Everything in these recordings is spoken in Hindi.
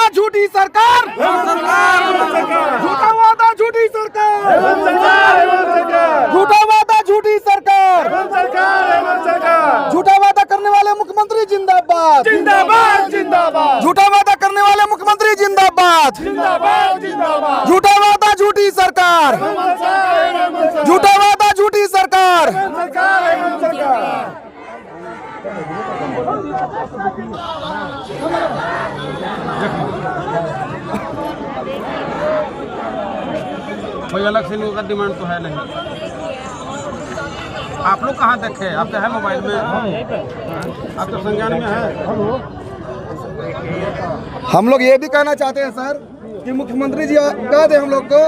झूठी सरकार, झूठा वादा झूठी सरकार, झूठा वादा झूठी सरकार, झूठा वादा करने वाले मुख्यमंत्री जिंदाबाद, जिंदाबाद जिंदाबाद, झूठा वादा करने वाले मुख्यमंत्री जिंदाबाद, जिंदाबाद जिंदाबाद, झूठा वादा झूठी सरकार, झूठा वादा झूठी सरकार। कोई अलग से लोगों का डिमांड तो है नहीं। आप लोग कहाँ देखे? आप तो है मोबाइल में, आप तो संज्ञान में है। हम लोग ये भी कहना चाहते हैं सर कि मुख्यमंत्री जी कह दे हम लोग को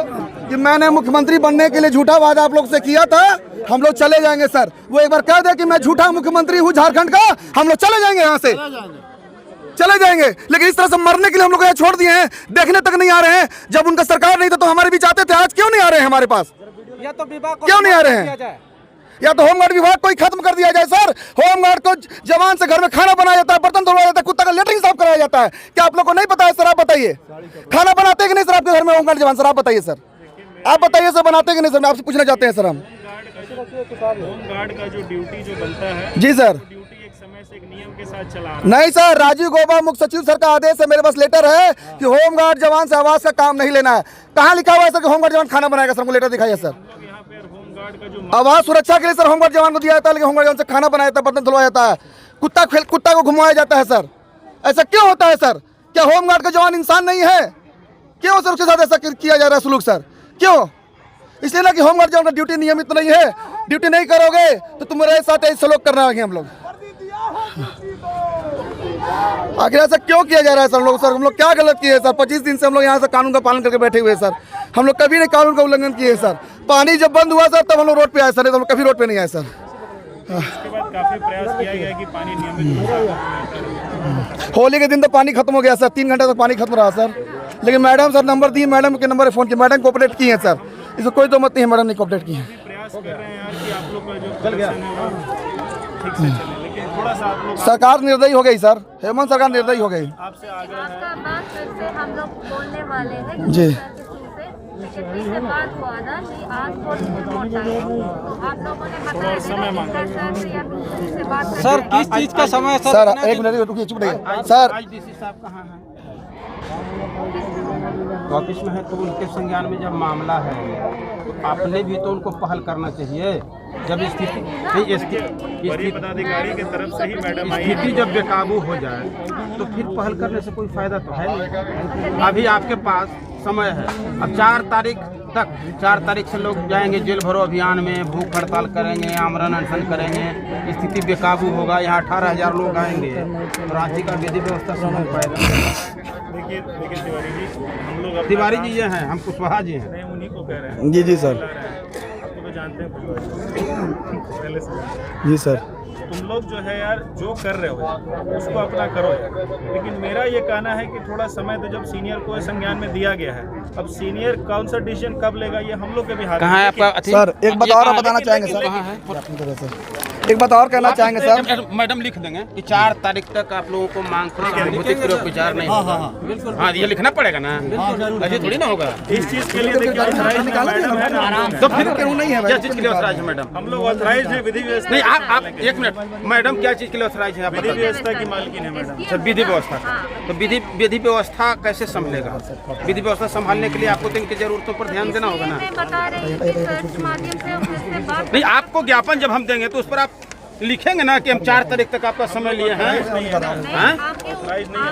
कि मैंने मुख्यमंत्री बनने के लिए झूठा वादा आप लोग से किया था, हम लोग चले जाएंगे सर। वो एक बार कह दे कि मैं झूठा मुख्यमंत्री हूँ झारखंड का, हम लोग चले जाएंगे यहाँ से, चले जाएंगे। लेकिन इस तरह से मरने के लिए हम लोग यहाँ छोड़ दिए हैं, देखने तक नहीं आ रहे हैं। जब उनका सरकार नहीं था तो हमारे बीच आते थे, आज क्यों नहीं आ रहे हैं हमारे पास? या तो विभाग को क्यों नहीं आ रहे हैं? या तो होमगार्ड विभाग को ही खत्म कर दिया जाए सर। होमगार्ड को जवान से घर में खाना बनाया जाता है, बर्तन धुलवाया जाता है, कुत्ता का लेटरिन साफ कराया जाता है। क्या आप लोग को नहीं पता है सर? आप बताइए, खाना बनाते कि नहीं सर आपके घर में होमगार्ड जवान? सर आप बताइए सर, आप बताइए सर, बनाते कि नहीं सर? आपसे पूछना चाहते हैं सर हम। होमगार्ड का जो ड्यूटी जो बनता है, जी सर, ड्यूटी एक समय से एक नियम के साथ चला नहीं सर, राजीव गौबा मुख्य सचिव सर का आदेश है, मेरे पास लेटर है कि होमगार्ड जवान से आवास का काम नहीं लेना है। कहाँ लिखा हुआ है सर कि होमगार्ड जवान खाना बनाएगा? सर हमको लेटर दिखाइए सर। यहाँ पे होमगार्ड का जो आवास सुरक्षा के लिए सर होमगार्ड जवान को दिया जाता है, लेकिन होमगार्ड जवान से खाना बनाया जाता है, बर्तन धुलवाया जाता है, कुत्ता को घुमाया जाता है सर। ऐसा क्यों होता है सर? क्या होमगार्ड का जवान इंसान नहीं है? क्यों सर उसके साथ ऐसा किया जा रहा है सलूक सर? क्यों? इसलिए ना कि होमगार्ड जवान का ड्यूटी नियमित नहीं है, ड्यूटी नहीं करोगे तो तुम्हारे साथ ऐसा सलूक करना है हम लोग। आखिर ऐसा क्यों किया जा रहा है सर? लोग सर हम लोग क्या गलत किए सर? 25 दिन से हम लोग यहाँ से कानून का पालन करके बैठे हुए सर। हम लोग कभी नहीं कानून का उल्लंघन किए सर। पानी जब बंद हुआ सर तब हम लोग रोड पे आए सर, नहीं तो हम लोग कभी रोड पे नहीं आए सर। इसके बाद काफी प्रयास किया गया कि पानी नियमित। होली के दिन तो पानी खत्म हो गया सर, 3 घंटे तक पानी खत्म रहा सर। लेकिन मैडम सर नंबर दी, मैडम के नंबर फ़ोन किया, मैडम कोऑपरेट की है सर, इसमें कोई दो मत नहीं है, मैडम ने कोऑपरेट की है। प्रयास कर रहे हैं यार कि आप लोग का जो कलेक्शन है वो ठीक से चले, लेकिन थोड़ा सा आप लोग सरकार निर्दयी हो गई सर, हेमंत सरकार निर्दयी हो गई। आपसे आग्रह है। आपका बात फिर से हम लोग बोलने वाले हैं जी। इससे बात हुआ ना कि आज वोट आए, तो आप लोगों ने बताया समय मांगा सर किस चीज का समय है सर? एक मिनट रुकिए, चुप रहिए सर। आज डीसी साहब कहाँ हैं? ऑफिस में है, तो उनके संज्ञान में जब मामला है तो आपने भी तो उनको पहल करना चाहिए। जब बड़ी पदाधिकारी की तरफ से ही मैडम आई स्थिति जब बेकाबू हो जाए तो फिर पहल करने से कोई फायदा तो है नहीं। अभी आपके पास समय है, अब 4 तारीख तक, 4 तारीख से लोग जाएंगे जेल भरो अभियान में, भूख हड़ताल करेंगे, आमरण अनशन करेंगे, स्थिति बेकाबू होगा, यहाँ 18,000 लोग आएंगे तो राज्य का विधि व्यवस्था संभल पाएगा। देखिए तिवारी जी, हम लोग तिवारी जी ये हैं, हम कुशवाहा जी हैं। नहीं, उन्हीं को कह रहे हैं। जी जी सर, आपको तो जानते हैं पहले से। जी सर। तुम लोग जो है यार जो कर रहे हो उसको अपना करो यार, लेकिन मेरा ये कहना है कि थोड़ा समय तो जब सीनियर को संज्ञान में दिया गया है, अब सीनियर कौन सा डिसीजन कब लेगा ये हम लोग के भी हाथ में। कहाँ है आपका सर एक बात और बताना चाहेंगे सर, अपनी तरफ से एक बात और कहना चाहेंगे सर। मैडम लिख देंगे कि 4 तारीख तक आप लोगों को मांग सहानुभूति पूर्वक विचार नहीं होगा। हाँ ये लिखना पड़ेगा ना, ऐसे थोड़ी ना होगा। इस चीज के लिए देखिए ऑथराइज मैडम है ना, तो फिर क्यों नहीं है? क्या चीज के लिए ऑथराइज है मैडम? हम लोग ऑथराइज है विधि व्यवस्था। नहीं आप एक मिनट, मैडम क्या चीज के लिए ऑथराइज है आप विधि बताइए। व्यवस्था की मालकिन है मैडम। सर विधि व्यवस्था, तो विधि व्यवस्था कैसे संभलेगा? विधि व्यवस्था संभालने के लिए आपको तो इनकी जरूरतों पर ध्यान देना होगा ना। बता रहे हैं कि सर के माध्यम से हम इससे बात नहीं, आपको ज्ञापन जब हम देंगे तो उस पर आप लिखेंगे ना कि हम 4 तारीख तक आपका समय लिए हैं।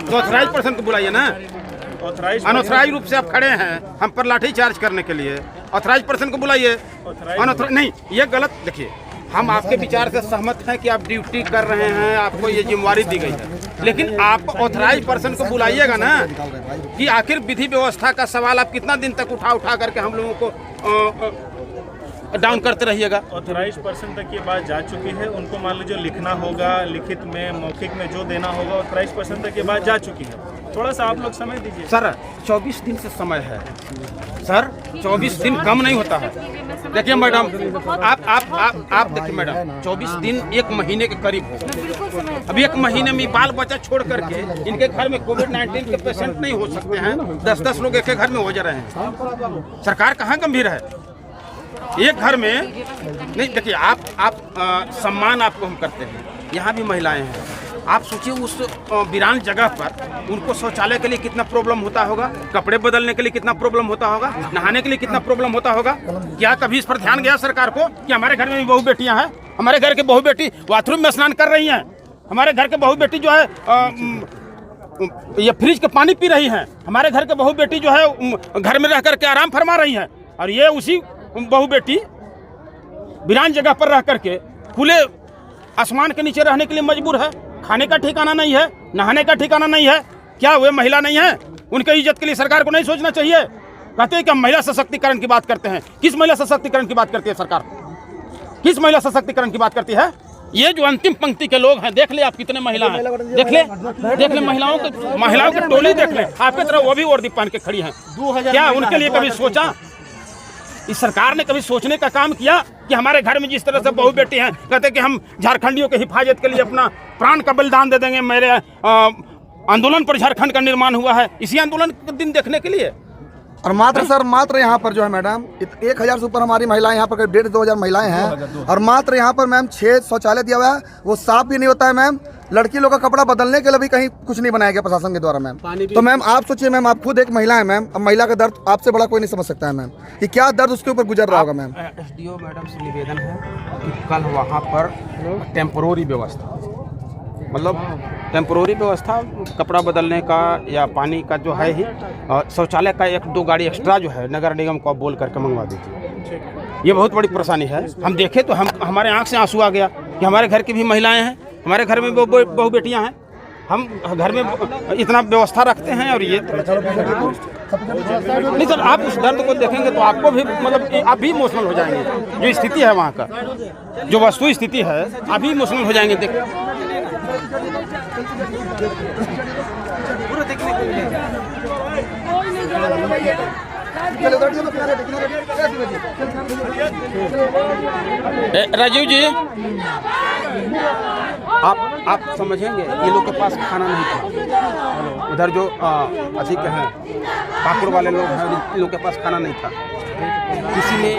तो ऑथराइज पर्सन को बुलाइए ना। ऑथराइज अनऑथराइज रूप से आप खड़े हैं हम पर लाठी चार्ज करने के लिए, ऑथराइज पर्सन को बुलाइए। अनऑथराइज नहीं, ये गलत। देखिए हम आपके विचार से सहमत हैं कि आप ड्यूटी कर रहे हैं, आपको ये जिम्मेवारी दी गई है, लेकिन आप ऑथराइज पर्सन को बुलाइएगा ना कि आखिर विधि व्यवस्था का सवाल आप कितना दिन तक उठा करके हम लोगों को डाउन करते रहिएगा। ऑथराइज पर्सन तक ये बात जा चुकी है, उनको मान लीजिए लिखना होगा, लिखित में मौखिक में जो देना होगा ऑथराइज पर्सन तक ये बात जा चुकी है। थोड़ा सा आप लोग समय दीजिए सर 24 दिन से समय है सर, 24 दिन कम नहीं होता है। देखिए मैडम, आप देखिए मैडम, 24 दिन 1 महीने के करीब हो। अभी 1 महीने में बाल बच्चा छोड़ करके इनके घर में कोविड-19 के पेशेंट नहीं हो सकते हैं, 10-10 लोग एक घर में हो जा रहे हैं। सरकार कहाँ गंभीर है? एक घर में नहीं। देखिए आप सम्मान आपको हम करते हैं, यहाँ भी महिलाएं हैं। आप सोचिए उस वीरान जगह पर उनको शौचालय के लिए कितना प्रॉब्लम होता होगा, कपड़े बदलने के लिए कितना प्रॉब्लम होता होगा, नहाने के लिए कितना प्रॉब्लम होता होगा। क्या कभी इस पर ध्यान गया सरकार को कि हमारे घर में भी बहू बेटियां हैं, हमारे घर के बहू बेटी बाथरूम में स्नान कर रही हैं, हमारे घर के बहू बेटी जो है ये फ्रिज के पानी पी रही हैं, हमारे घर के बहू बेटी जो है घर में रह करके आराम फरमा रही हैं, और ये उसी बहू बेटी वीरान जगह पर रह करके खुले आसमान के नीचे रहने के लिए मजबूर है। खाने का ठिकाना नहीं है, नहाने का ठिकाना नहीं है। क्या वे महिला नहीं है? उनके इज्जत के लिए सरकार को नहीं सोचना चाहिए? कहते हैं कि हम महिला सशक्तिकरण की बात करते हैं। किस महिला सशक्तिकरण की बात करती है सरकार? किस महिला सशक्तिकरण की बात करती है? ये जो अंतिम पंक्ति के लोग हैं, देख ले आप कितने महिला हैं, देख ले महिलाओं की टोली देख ले। आपके तरह वो भी वर्दी पहन के खड़ी हैं। क्या उनके लिए कभी सोचा? इस सरकार ने कभी सोचने का काम किया कि हमारे घर में जिस तरह से बहू बेटी हैं, कहते कि हम झारखंडियों की हिफाजत के लिए अपना प्राण का बलिदान दे देंगे। मेरे आंदोलन पर झारखंड का निर्माण हुआ है, इसी आंदोलन के दिन देखने के लिए। और मात्र यहाँ पर जो है मैडम 1000 से ऊपर हमारी महिलाएं यहाँ पर करीब 1500-2000 महिलाएं हैं, और मात्र यहाँ पर मैम 6 शौचालय दिया हुआ है, वो साफ भी नहीं होता है मैम। लड़की लोग का कपड़ा बदलने के लिए भी कहीं कुछ नहीं बनाया गया प्रशासन के द्वारा मैम। तो मैम आप सोचिए मैम, आप खुद एक महिला है मैम, अब महिला का दर्द आपसे बड़ा कोई नहीं समझ सकता है मैम कि क्या दर्द उसके ऊपर गुजर रहा होगा मैम। एसडीओ मैडम से निवेदन है कि कल वहाँ पर टेम्पोररी व्यवस्था, मतलब टेम्पोररी व्यवस्था कपड़ा बदलने का या पानी का जो है ही, शौचालय का 1-2 गाड़ी एक्स्ट्रा जो है नगर निगम को बोल करके मंगवा दीजिए। ये बहुत बड़ी परेशानी है। हम देखे तो हमारे आंख से आंसू आ गया कि हमारे घर की भी महिलाएं हैं, हमारे घर में बहू बेटियां हैं, हम घर में इतना व्यवस्था रखते हैं, और ये नहीं सर, आप उस दर्द को देखेंगे तो आपको भी मतलब आप भी इमोशनल हो जाएंगे। जो स्थिति है वहाँ का, जो वस्तु स्थिति है, आप भी इमोशनल हो जाएंगे देख पूरा देखने को मिलेगा। राजीव जी, आप समझेंगे, ये लोग के पास खाना नहीं था। उधर जो अधिक हैं पाकुड़ वाले लोग हैं, इन लोग के पास खाना नहीं था। किसी ने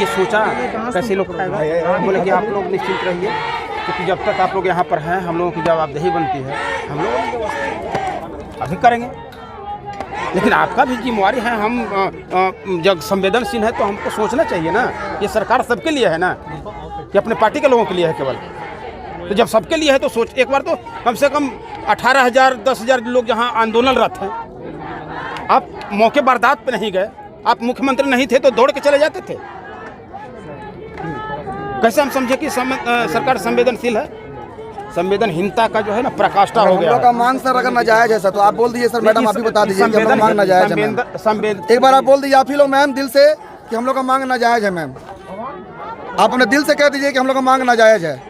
ये सोचा कैसे लोग खाएगा? बोले कि आप लोग निश्चिंत रहिए, क्योंकि जब तक आप लोग यहाँ पर हैं हम लोगों की जवाबदेही बनती है, हम लोग अभी करेंगे। लेकिन आपका भी जिम्मेवारी है, हम जब संवेदनशील है तो हमको सोचना चाहिए ना। ये सरकार सबके लिए है ना, कि अपने पार्टी के लोगों के लिए है केवल? तो जब सबके लिए है तो सोच, एक बार तो कम से कम 18,000 10,000 लोग यहाँ आंदोलनरत हैं। आप मौके वारदात पे नहीं गए, आप मुख्यमंत्री नहीं थे तो दौड़ के चले जाते थे। कैसे हम समझे कि सरकार संवेदनशील है? संवेदनहीनता का जो है ना प्रकाष्ठा हो गया। हम लोग का मांग सर अगर नाजायज है सर, तो आप बोल दीजिए सर, मैडम आप भी बता दीजिए कि हम लोग का मांग नाजायज है मैम। एक बार आप बोल दीजिए आप ही लोग मैम दिल से कि हम लोग का मांग नाजायज है मैम। आप अपने दिल से कह दीजिए कि हम लोग का मांग नाजायज है।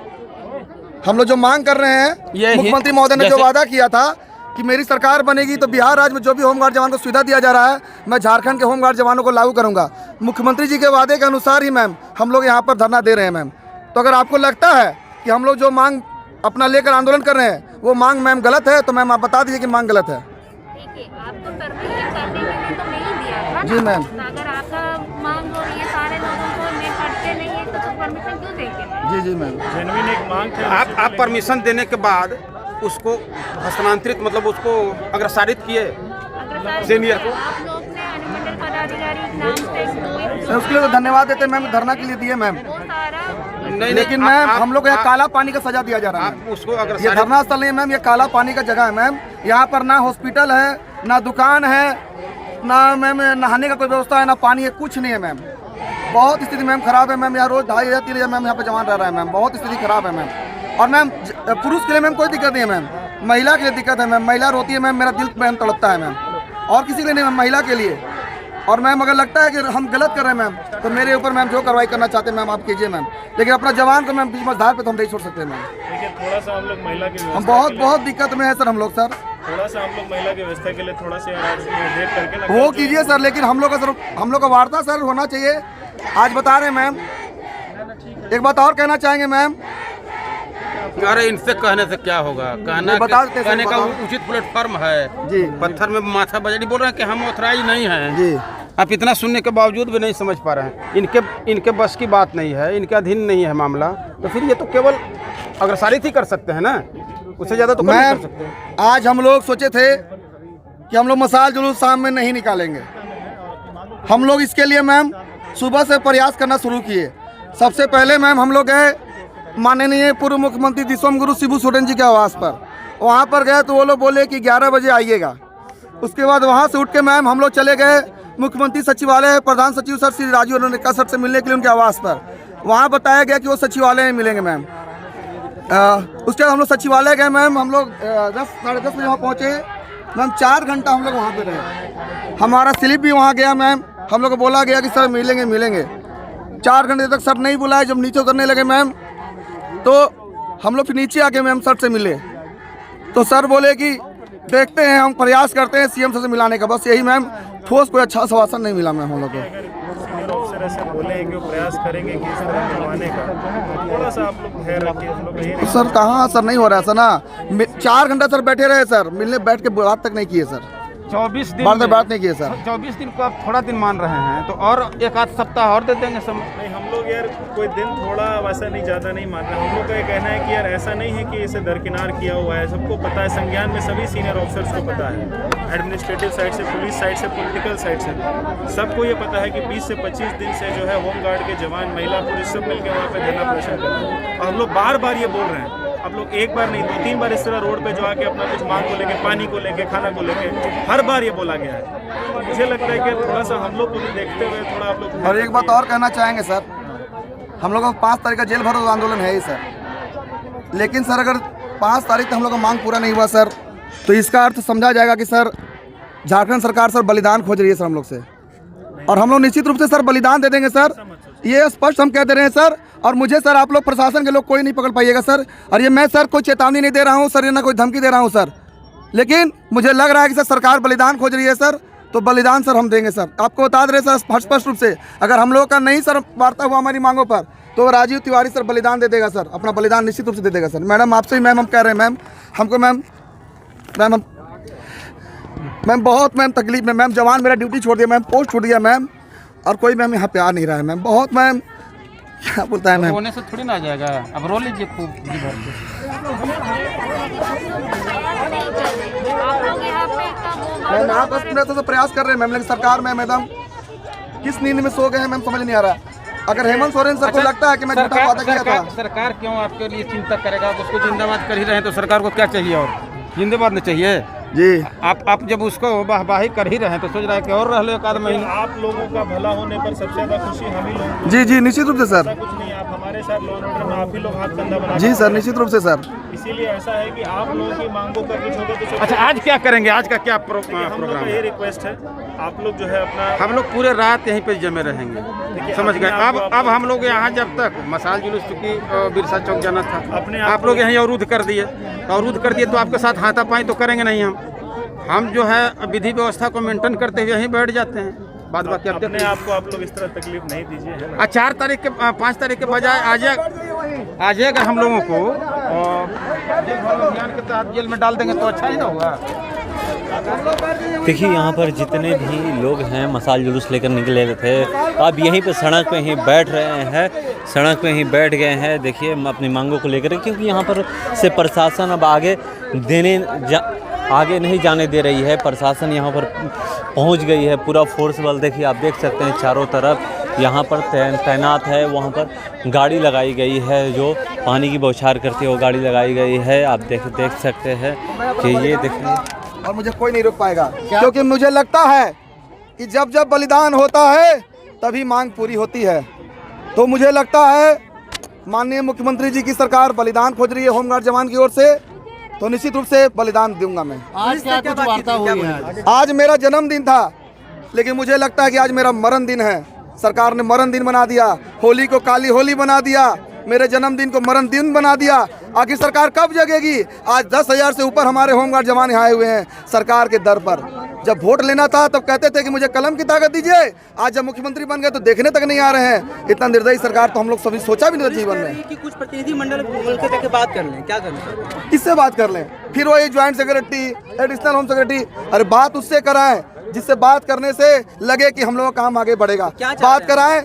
हम लोग जो मांग कर रहे हैं, मुख्यमंत्री महोदय ने जो वादा किया था कि मेरी सरकार बनेगी तो बिहार राज्य में जो भी होमगार्ड जवान को सुविधा दिया जा रहा है, मैं झारखंड के होमगार्ड जवानों को लागू करूंगा। मुख्यमंत्री जी के वादे के अनुसार ही मैम हम लोग यहाँ पर धरना दे रहे हैं मैम। तो अगर आपको लगता है कि हम लोग जो मांग अपना लेकर आंदोलन कर रहे हैं वो मांग मैम गलत है, तो मैम आप बता दीजिए कि मांग गलत है। देखिए, आपको परमिशन करने के लिए तो नहीं दिया था जी मैम। अगर आपका मांग हो रही है सारे लोगों को नहीं पढ़ते नहीं है तो परमिशन क्यों देंगे? जी जी मैम, जेन्युइन एक मांग थी। आप परमिशन देने के बाद उसको हस्तांतरित, मतलब उसको अग्रसारित किए सीनियर को। आप लोग ने अनुमंडल पदाधिकारी नाम से उसके लिए तो धन्यवाद देते मैम, धरना के लिए दिए मैम। वो सारा नहीं, लेकिन मैम हम लोग को यहाँ काला पानी का सजा दिया जा रहा है। आप उसको अगर ये धरना स्थल नहीं है मैम, ये काला पानी का जगह है मैम। यहाँ पर ना हॉस्पिटल है, ना दुकान है, ना मैम नहाने का कोई व्यवस्था है, ना पानी है, कुछ नहीं है मैम। बहुत स्थिति मैम खराब है मैम। यहाँ रोज 2,500-3,000 मैम यहाँ पे जवान रह रहा है मैम। बहुत स्थिति खराब है मैम। और मैम पुरुष के लिए मैम कोई दिक्कत नहीं है मैम, महिला के लिए दिक्कत है मैम। महिला रोती है मैम, मेरा दिल मैम तड़पता है मैम, और किसी के लिए नहीं मैम, महिला के लिए। और मैम अगर लगता है कि हम गलत कर रहे हैं मैम, तो मेरे ऊपर मैम जो कार्रवाई करना चाहते हैं मैम आप कीजिए मैम, लेकिन अपना जवान को मैम बीच मझधार पे तो हम नहीं छोड़ सकते मैम। देखिए थोड़ा सा हम लोग महिला की हम व्यवस्था के लिए- बहुत दिक्कत में है सर हम लोग सर। थोड़ा सा हम लोग महिला की व्यवस्था के लिए थोड़ा सा देख करके ना वो कीजिए सर, लेकिन हम लोग का वार्ता सर होना चाहिए। आज बता रहे हैं मैम, एक बात और कहना चाहेंगे मैम। अरे इनसे कहने से क्या होगा, बता देते कहने का बताओ। उचित प्लेटफॉर्म है जी। पत्थर में माथा बजड़ी बोल रहे हैं कि हम ऑथराइज नहीं हैं जी। आप इतना सुनने के बावजूद भी नहीं समझ पा रहे हैं। इनके बस की बात नहीं है, इनके अधीन नहीं है मामला, तो फिर ये तो केवल अग्रसारित ही कर सकते हैं ना, उससे ज़्यादा तो नहीं कर सकते। आज हम लोग सोचे थे कि हम लोग मसाल जुलूस शाम में नहीं निकालेंगे। हम लोग इसके लिए मैम सुबह से प्रयास करना शुरू किए। सबसे पहले मैम हम लोग गए माननीय पूर्व मुख्यमंत्री दिसोम गुरु शिबू सोरेन जी के आवास पर। वहाँ पर गए तो वो लोग बोले कि 11 बजे आइएगा। उसके बाद वहाँ से उठ के मैम हम लोग चले गए मुख्यमंत्री सचिवालय, प्रधान सचिव सर श्री राजीव रंजन सर से मिलने के लिए उनके आवास पर। वहाँ बताया गया कि वो सचिवालय में मिलेंगे मैम। उसके बाद हम लोग सचिवालय गए मैम, हम लोग 10 साढ़े 10 बजे वहाँ पहुँचे मैम। 4 घंटा हम लोग वहाँ पे रहे। हमारा स्लिप भी वहाँ गया मैम, हम लोग को बोला गया कि सर मिलेंगे। 4 घंटे तक सर नहीं बुलाए। जब नीचे उतरने लगे मैम तो हम लोग फिर नीचे आके मैम सर से मिले, तो सर बोले कि देखते हैं, हम प्रयास करते हैं सीएम सर से मिलाने का, बस यही मैम। ठोस कोई अच्छा आश्वासन नहीं मिला मैम हम लोग को। सीनियर ऑफिसर ऐसे बोले हैं कि वो प्रयास करेंगे कि इस तरह मिलवाने का, थोड़ा सा आप लोग खैर रखिए। हम लोग यही सर कहाँ सर नहीं हो रहा है सर ना। 4 घंटा सर बैठे रहे सर, मिलने बैठ के बात तक नहीं किए सर, 24 दिन बात नहीं किए सर। 24 दिन को आप थोड़ा दिन मान रहे हैं, तो और एक आध सप्ताह और दे देंगे समय। नहीं, हम लोग यार कोई दिन थोड़ा वैसा नहीं, ज़्यादा नहीं मान रहे। हम लोग का ये कहना है कि यार ऐसा नहीं है कि इसे दरकिनार किया हुआ है। सबको पता है, संज्ञान में सभी सीनियर ऑफिसर्स को पता है, एडमिनिस्ट्रेटिव साइड से, पुलिस साइड से, पॉलिटिकल साइड से, सबको ये पता है कि 20 से 25 दिन से जो है होमगार्ड के जवान, महिला, पुलिस सब मिलकर वहाँ पे धरना प्रदर्शन कर रहे हैं। और हम लोग बार बार ये बोल रहे हैं, आप लोग एक बार नहीं 2-3 बार इस तरह रोड पे जो आके अपना कुछ मांग को लेके, पानी को लेके, खाना को लेके हर बार ये बोला गया है। तो मुझे लगता है कि थोड़ा सा हम लोग को भी देखते हुए थोड़ा आप लोग। और एक बात और कहना चाहेंगे सर, हम लोगों का 5 तारीख का जेल भरो आंदोलन है ही सर, लेकिन सर अगर 5 तारीख तक हम लोग का मांग पूरा नहीं हुआ सर, तो इसका अर्थ समझा जाएगा कि सर झारखंड सरकार सर बलिदान खोज रही है सर हम लोग से, और हम लोग निश्चित रूप से सर बलिदान दे देंगे सर, ये स्पष्ट हम कह दे रहे हैं सर। और मुझे सर आप लोग प्रशासन के लोग कोई नहीं पकड़ पाइएगा सर, और ये मैं सर कोई चेतावनी नहीं दे रहा हूँ सर, ये ना कोई धमकी दे रहा हूँ सर, लेकिन मुझे लग रहा है कि सर सरकार बलिदान खोज रही है सर, तो बलिदान सर हम देंगे सर। आपको बता दे रहे सर स्पष्ट रूप से, अगर हम लोगों का नहीं सर वार्ता हुआ हमारी मांगों पर, तो राजीव तिवारी सर बलिदान दे देगा सर, अपना बलिदान निश्चित रूप से दे देगा सर। मैडम आपसे ही मैम हम कह रहे हैं मैम, हमको मैम बहुत मैम तकलीफ में मैम, जवान मेरा ड्यूटी छोड़ दिया मैम, पोस्ट छोड़ दिया मैम, और कोई मैम यहाँ पे आ नहीं रहा है मैम, बहुत मैम क्या बोलता है मैम। होने से थोड़ी ना आ जाएगा, अब रो लीजिए खूब जी भर के। आप लोग यहाँ पे इतना मैम आप बस पूरा तो प्रयास कर रहे हैं मैम, लेकिन सरकार में मैडम किस नींद में सो गए हैं मैम समझ नहीं आ रहा। अगर हेमंत सोरेन सर को लगता है कि मैं झूठा वादा किया था, सरकार क्यों आपके लिए चिंता करेगा? आप उसको जिंदाबाद कर ही रहे हैं, तो सरकार को क्या चाहिए और जिंदाबाद नहीं चाहिए जी। आप जब उसको वाहवाही कर ही रहे हैं, तो सोच रहे हैं कि और रह लो एक आध महीने। आप लोगों का भला होने पर सबसे ज्यादा खुशी हम ही लोगों को। जी निश्चित रूप से सर, ऐसा कुछ नहीं, आप हमारे साथ लॉ एंड ऑर्डर में आप ही लोग हाथ कंधा बना। जी सर निश्चित रूप से सर। इसीलिए ऐसा है कि आप लोगों की मांगों पर कुछ होगा तो अच्छा आज क्या करेंगे? आज का क्या हम लोग प्रोग्राम का ये है? रिक्वेस्ट है, आप लोग जो है अपना, हम लोग पूरे रात यहीं पे जमे रहेंगे, समझ गए? अब हम लोग यहाँ जब तक मसाल जुलूस चुकी बिरसा चौक जाना था, अपने आप लोग यहीं अवरुद्ध कर दिए, तो आपके साथ हाथापाई तो करेंगे नहीं। हम जो है विधि व्यवस्था को मेंटेन करते हुए यहीं बैठ जाते हैं। बाद बाकी अपने आप को आप लोग इस तरह तकलीफ नहीं दीजिए, है ना? 4 तारीख के 5 तारीख के बजाय आ जाएगा हम लोगों को जेल भरो अभियान के तहत जेल में डाल देंगे, तो अच्छा ही ना होगा। देखिए यहाँ पर जितने भी लोग हैं मसाल जुलूस लेकर निकले थे, अब यहीं पे सड़क पे ही बैठ रहे हैं, सड़क पे ही बैठ गए हैं। देखिए अपनी मांगों को लेकर, क्योंकि यहाँ पर से प्रशासन अब आगे नहीं जाने दे रही है। प्रशासन यहाँ पर पहुँच गई है, पूरा फोर्स बल देखिए आप देख सकते हैं चारों तरफ यहाँ पर तैनात है। वहाँ पर गाड़ी लगाई गई है जो पानी की बौछार करती है, वो गाड़ी लगाई गई है। आप देख सकते हैं कि ये देखिए, और मुझे कोई नहीं रोक पाएगा, क्योंकि मुझे लगता है कि जब जब बलिदान होता है तभी मांग पूरी होती है। तो मुझे लगता है माननीय मुख्यमंत्री जी की सरकार बलिदान खोज रही है होमगार्ड जवान की ओर से, तो निश्चित रूप से बलिदान दूंगा मैं। आज क्या कुछ वार्ता हुई है? आज मेरा जन्मदिन था, लेकिन मुझे लगता है कि आज मेरा मरण दिन है। सरकार ने मरण दिन बना दिया, होली को काली होली बना दिया, मेरे जन्मदिन को मरण दिन बना दिया। आखिर सरकार कब जगेगी? आज 10,000 से ऊपर हमारे होमगार्ड जवान आए हुए हैं सरकार के दर पर। जब वोट लेना था तब कहते थे कि मुझे कलम की ताकत दीजिए, आज जब मुख्यमंत्री बन गए तो देखने तक नहीं आ रहे हैं। इतना निर्दयी सरकार तो हम लोग सभी सोचा भी नहीं था जीवन में। कि कुछ प्रतिनिधि मंडल मिलकर जाके बात कर लें, क्या करें? किससे बात कर लें? फिर वही joint secretary, additional home secretary, अरे बात उससे कराएं जिससे बात करने से लगे कि हम लोगों का काम आगे बढ़ेगा। बात कराएं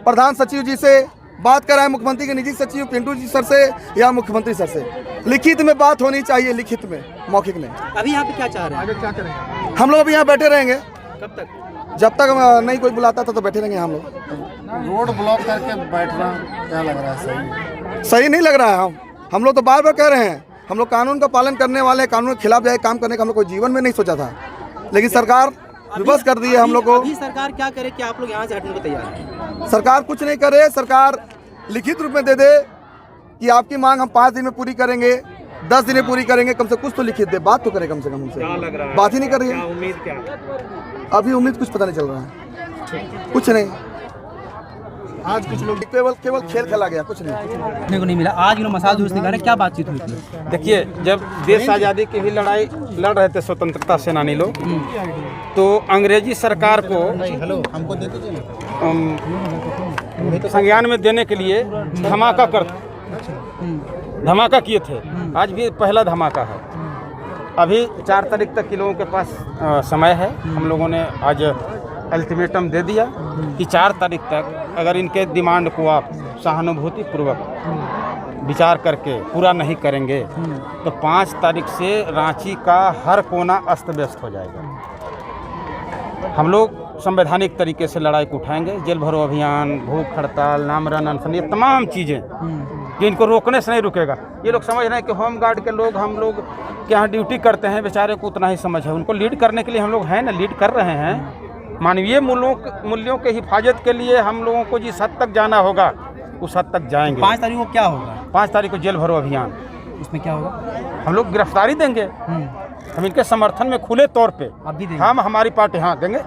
प्रधान सचिव जी से, बात कराएं मुख्यमंत्री के निजी सचिव पिंटू जी सर से या मुख्यमंत्री सर से। लिखित में बात होनी चाहिए, लिखित में, मौखिक नहीं। अभी यहाँ पे क्या चाह रहे हैं? आगे क्या करेंगे? हम लोग अभी यहाँ बैठे रहेंगे। कब तक? जब तक नहीं कोई बुलाता था तो बैठे रहेंगे हम लोग। रोड ब्लॉक करके बैठना क्या लग रहा है? सही नहीं लग रहा है। हम लोग तो बार बार कह रहे हैं, हम लोग कानून का पालन करने वाले, कानून के खिलाफ जाए काम करने का हम लोग कोई जीवन में नहीं सोचा था, लेकिन सरकार विवश कर दी है हम लोग को। अभी सरकार क्या करे कि आप लोग यहाँ से हटने को तैयार हैं? सरकार कुछ नहीं करे, सरकार लिखित रूप में दे दे कि आपकी मांग हम 5 दिन में पूरी करेंगे, 10 दिन में पूरी करेंगे, कम से कुछ तो लिखित दे, बात तो करे कम से कम हमसे। क्या लग रहा है? बात ही नहीं कर रही क्या है। उम्मीद क्या है? अभी उम्मीद कुछ पता नहीं चल रहा है, कुछ नहीं। आज कुछ लोग केवल खेल खेला गया, कुछ नहीं। देखने को नहीं मिला। आज लोग मसाल जुलूस निकाले, क्या बातचीत हुई थी? देखिए, जब देश आज़ादी की भी लड़ाई लड़ रहे थे स्वतंत्रता सेनानी लोग, तो अंग्रेजी सरकार को संज्ञान में देने के लिए धमाका किए थे। आज भी पहला धमाका है। अभी 4 तारीख तक के लोगों के पास समय है। हम लोगों ने आज अल्टीमेटम दे दिया कि 4 तारीख तक अगर इनके डिमांड को आप सहानुभूति पूर्वक विचार करके पूरा नहीं करेंगे तो 5 तारीख से रांची का हर कोना अस्त व्यस्त हो जाएगा। हम लोग संवैधानिक तरीके से लड़ाई को उठाएंगे। जेल भरो अभियान, भूख हड़ताल, नामरन अनशन, ये तमाम चीज़ें कि इनको रोकने से नहीं रुकेगा। ये लोग समझ रहे हैं कि होम गार्ड के लोग हम लोग के यहाँ ड्यूटी करते हैं, बेचारे को उतना ही समझ है। उनको लीड करने के लिए हम लोग हैं ना, लीड कर रहे हैं। मानवीय मूल्यों के हिफाजत के लिए हम लोगों को जिस हद तक जाना होगा उस हद तक जाएंगे। 5 तारीख को क्या होगा? 5 तारीख को जेल भरो अभियान, उसमें क्या होगा? हम लोग गिरफ्तारी देंगे। हम इनके समर्थन में खुले तौर पे अभी देंगे। हम हमारी पार्टी देंगे।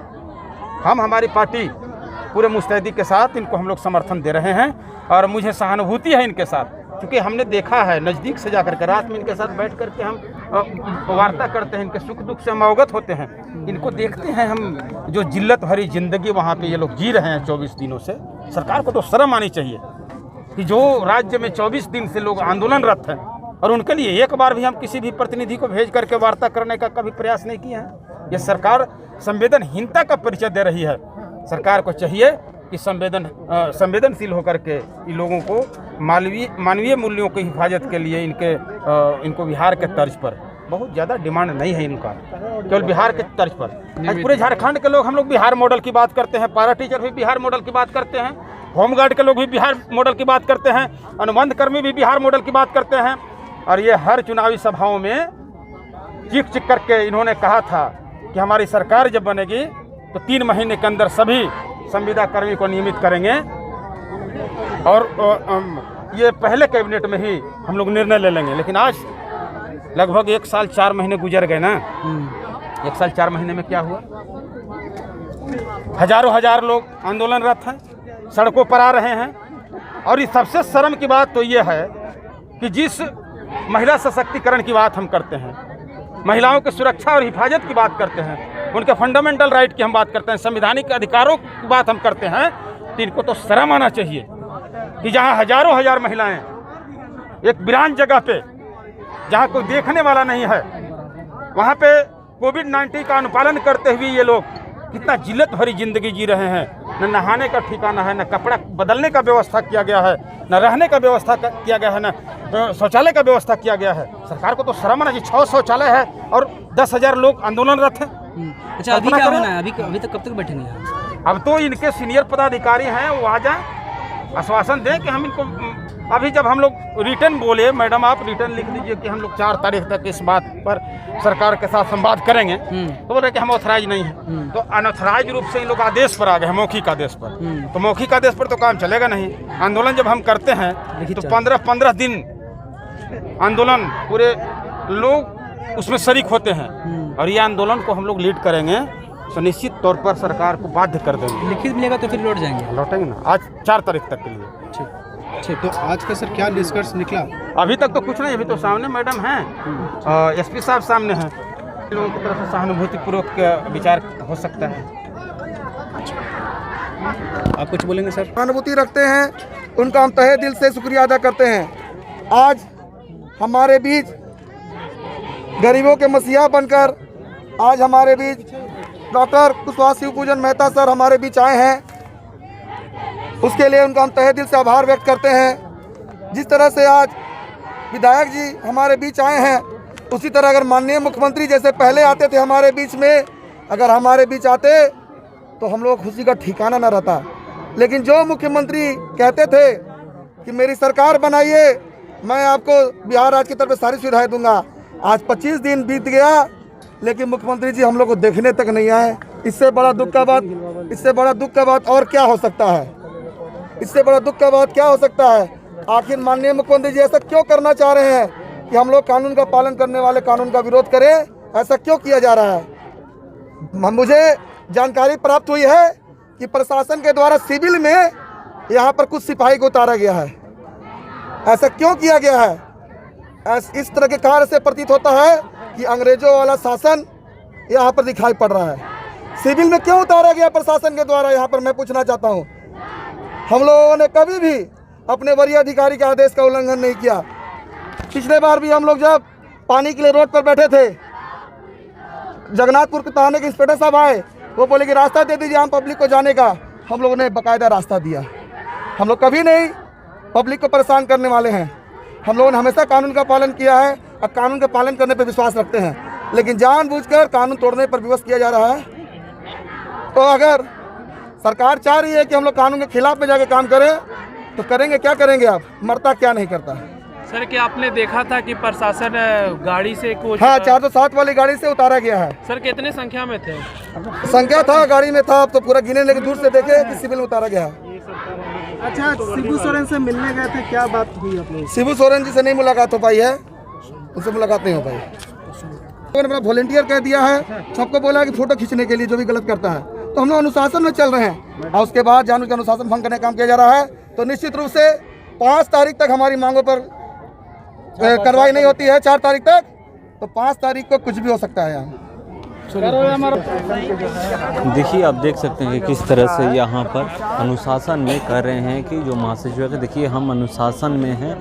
हम हमारी पार्टी पूरे मुस्तैदी के साथ इनको हम लोग समर्थन दे रहे हैं और मुझे सहानुभूति है इनके साथ, क्योंकि हमने देखा है नज़दीक से जाकर के, रात में इनके साथ बैठ करके हम वार्ता करते हैं, इनके सुख दुख से हम अवगत होते हैं, इनको देखते हैं हम। जो जिल्लत भरी ज़िंदगी वहाँ पे ये लोग जी रहे हैं 24 दिनों से, सरकार को तो शर्म आनी चाहिए कि जो राज्य में 24 दिन से लोग आंदोलनरत हैं और उनके लिए एक बार भी हम किसी भी प्रतिनिधि को भेज करके वार्ता करने का कभी प्रयास नहीं किया है। ये सरकार संवेदनहीनता का परिचय दे रही है। सरकार को चाहिए कि संवेदनशील होकर के इन लोगों को मानवीय मूल्यों की हिफाजत के लिए इनको बिहार के तर्ज पर, बहुत ज़्यादा डिमांड नहीं है इनका, केवल बिहार के तर्ज पर। आज पूरे झारखंड के लोग हम लोग बिहार मॉडल की बात करते हैं, पारा टीचर भी बिहार मॉडल की बात करते हैं, होमगार्ड के लोग भी बिहार मॉडल की बात करते हैं, अनुबंध कर्मी भी बिहार मॉडल की बात करते हैं। और ये हर चुनावी सभाओं में चीख करके इन्होंने कहा था कि हमारी सरकार जब बनेगी तो 3 महीने के अंदर सभी संविदा कर्मी को नियमित करेंगे। और ये पहले कैबिनेट में ही हम लोग निर्णय ले लेंगे। लेकिन आज लगभग 1 साल 4 महीने गुजर गए ना। 1 साल 4 महीने में क्या हुआ? हजार लोग आंदोलनरत हैं, सड़कों पर आ रहे हैं। और इस सबसे शर्म की बात तो ये है कि जिस महिला सशक्तिकरण की बात हम करते हैं, महिलाओं की सुरक्षा और हिफाजत की बात करते हैं, उनके फंडामेंटल राइट की हम बात करते हैं, संवैधानिक अधिकारों की बात हम करते हैं, तो इनको तो शर्म आना चाहिए कि जहां हजार महिलाएं एक वीरान जगह पे, जहां कोई देखने वाला नहीं है, वहां पे कोविड-19 का अनुपालन करते हुए ये लोग कितना जिल्लत भरी जिंदगी जी रहे हैं। न नहाने का ठिकाना है, न कपड़ा बदलने का व्यवस्था किया गया है, न रहने का व्यवस्था किया गया है, न शौचालय का व्यवस्था किया गया है। सरकार को तो शर्म आना चाहिए। 6 शौचालय है और 10,000 लोग आंदोलनरत हैं। अच्छा, अभी क्या होना है? अभी तक कब तक बैठेंगे यहाँ? अब तो इनके सीनियर पदाधिकारी हैं, वो आ जाएं, आश्वासन दें कि हम इनको, अभी जब हम लोग रिटर्न बोले, मैडम आप रिटर्न लिख दीजिए कि हम लोग 4 तारीख तक इस बात पर सरकार के साथ संवाद करेंगे, तो बोल रहे कि हम ऑथराइज नहीं हैं। तो अनऑथराइज रूप से इन लोग आदेश पर आ गए हैं, मौखिक आदेश पर। तो मौखिक आदेश पर तो काम चलेगा नहीं। आंदोलन जब हम करते हैं तो 15 दिन आंदोलन पूरे लोग उसमें शरीक होते हैं। और ये आंदोलन को हम लोग लीड करेंगे तो निश्चित तौर पर सरकार को बाध्य कर देंगे। लिखित मिलेगा तो फिर लौट जाएंगे। लौटेंगे ना आज 4 तारीख तक के लिए। ठीक, तो आज का सर क्या निष्कर्ष निकला? अभी तक तो कुछ नहीं, अभी तो सामने मैडम हैं और एसपी साहब सामने हैं, लोगों की तरफ से सहानुभूतिपूर्वक विचार हो सकता है। आप कुछ बोलेंगे सर? सहानुभूति रखते हैं, उनका हम तहे दिल से शुक्रिया अदा करते हैं। आज हमारे बीच गरीबों के मसीहा बनकर आज हमारे बीच डॉक्टर कुशवाहा शिव पूजन मेहता सर हमारे बीच आए हैं, उसके लिए उनका हम तहे दिल से आभार व्यक्त करते हैं। जिस तरह से आज विधायक जी हमारे बीच आए हैं, उसी तरह अगर माननीय मुख्यमंत्री जैसे पहले आते थे हमारे बीच में, अगर हमारे बीच आते तो हम लोग खुशी का ठिकाना न रहता। लेकिन जो मुख्यमंत्री कहते थे कि मेरी सरकार बनाइए, मैं आपको बिहार राज्य की तरफ से सारी सुविधाएं दूंगा, आज 25 दिन बीत गया लेकिन मुख्यमंत्री जी हम लोग को देखने तक नहीं आए। इससे बड़ा दुख का बात और क्या हो सकता है? इससे बड़ा दुख का बात क्या हो सकता है? आखिर माननीय मुख्यमंत्री जी ऐसा क्यों करना चाह रहे हैं कि हम लोग कानून का पालन करने वाले कानून का विरोध करें? ऐसा क्यों किया जा रहा है? मुझे जानकारी प्राप्त हुई है कि प्रशासन के द्वारा सिविल में यहाँ पर कुछ सिपाही को उतारा गया है। ऐसा क्यों किया गया है? इस तरह के कार्य से प्रतीत होता है कि अंग्रेजों वाला शासन यहाँ पर दिखाई पड़ रहा है। सिविल में क्यों उतारा गया प्रशासन के द्वारा, यहाँ पर मैं पूछना चाहता हूँ। हम लोगों ने कभी भी अपने वरीय अधिकारी के आदेश का उल्लंघन नहीं किया। पिछले बार भी हम लोग जब पानी के लिए रोड पर बैठे थे, जगन्नाथपुर के थाने के इंस्पेक्टर साहब आए, वो बोले कि रास्ता दे दीजिए आम पब्लिक को जाने का। हम लोगों ने बाकायदा रास्ता दिया। हम लोग कभी नहीं पब्लिक को परेशान करने वाले हैं। हम लोगों ने हमेशा कानून का पालन किया है और कानून के पालन करने पर विश्वास रखते हैं, लेकिन जानबूझकर कानून तोड़ने पर विवश किया जा रहा है। तो अगर सरकार चाह रही है कि हम लोग कानून के खिलाफ में जाके काम करें तो करेंगे, क्या करेंगे? आप मरता क्या नहीं करता। सर क्या आपने देखा था कि प्रशासन गाड़ी से कुछ? हाँ, 407 वाली गाड़ी से उतारा गया है। सर कितने संख्या में थे? संख्या था, गाड़ी में था, अब तो पूरा गिने, लेकिन दूर से देखे कि सिविल में उतारा गया है। अच्छा, शिबू सोरेन से मिलने गए थे, क्या बात हुई आप लोग? शिबू सोरेन जी से नहीं मुलाकात हो पाई है, उनसे मुलाकात नहीं हो पाई। मैंने अपना वॉलंटियर कह दिया है, सबको बोला है कि फोटो खींचने के लिए जो भी गलत करता है। तो हम लोग अनुशासन में चल रहे हैं और उसके बाद जानबूझ कर अनुशासन भंग करने का काम किया जा रहा है। तो निश्चित रूप से 5 तारीख तक हमारी मांगों पर कार्रवाई नहीं होती है, 4 तारीख तक, तो 5 तारीख को कुछ भी हो सकता है यहाँ। देखिए आप देख सकते हैं कि किस तरह से यहाँ पर अनुशासन में कर रहे हैं कि जो महासचिव है, देखिए हम अनुशासन में हैं,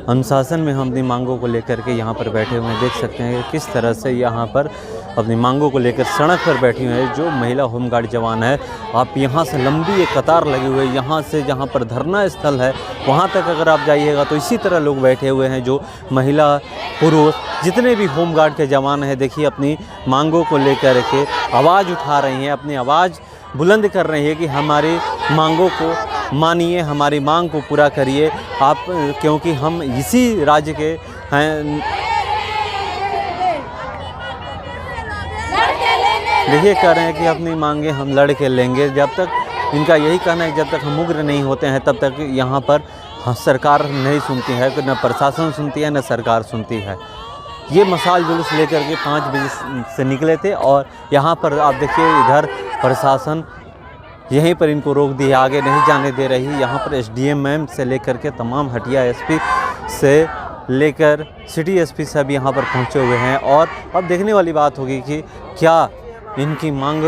अनुशासन में हम अपनी मांगों को लेकर के यहाँ पर बैठे हुए हैं। देख सकते हैं कि किस तरह से यहाँ पर अपनी मांगों को लेकर सड़क पर बैठी हुई है जो महिला होमगार्ड जवान है। आप यहाँ से लंबी एक कतार लगी हुई है, यहाँ से जहाँ पर धरना स्थल है वहाँ तक अगर आप जाइएगा तो इसी तरह लोग बैठे हुए हैं, जो महिला पुरुष जितने भी होमगार्ड के जवान हैं, देखिए अपनी मांगों को लेकर के आवाज़ उठा रही हैं, अपनी आवाज़ बुलंद कर रही है कि हमारी मांगों को मानिए, हमारी मांग को पूरा करिए आप, क्योंकि हम इसी राज्य के हैं। देखिए कह रहे हैं कि अपनी मांगे हम लड़ के लेंगे। जब तक इनका यही कहना है कि जब तक हम उग्र नहीं होते हैं तब तक यहाँ पर सरकार नहीं सुनती है, न प्रशासन सुनती है न सरकार सुनती है। ये मशाल जुलूस लेकर के 5 बजे से निकले थे और यहाँ पर आप देखिए इधर प्रशासन यहीं पर इनको रोक दिया, आगे नहीं जाने दे रही। यहाँ पर SDM मैम से लेकर के तमाम हटिया SP से लेकर सिटी SP सब यहाँ पर पहुँचे हुए हैं और अब देखने वाली बात होगी कि क्या इनकी मांग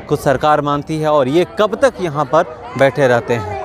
को सरकार मानती है और ये कब तक यहाँ पर बैठे रहते हैं।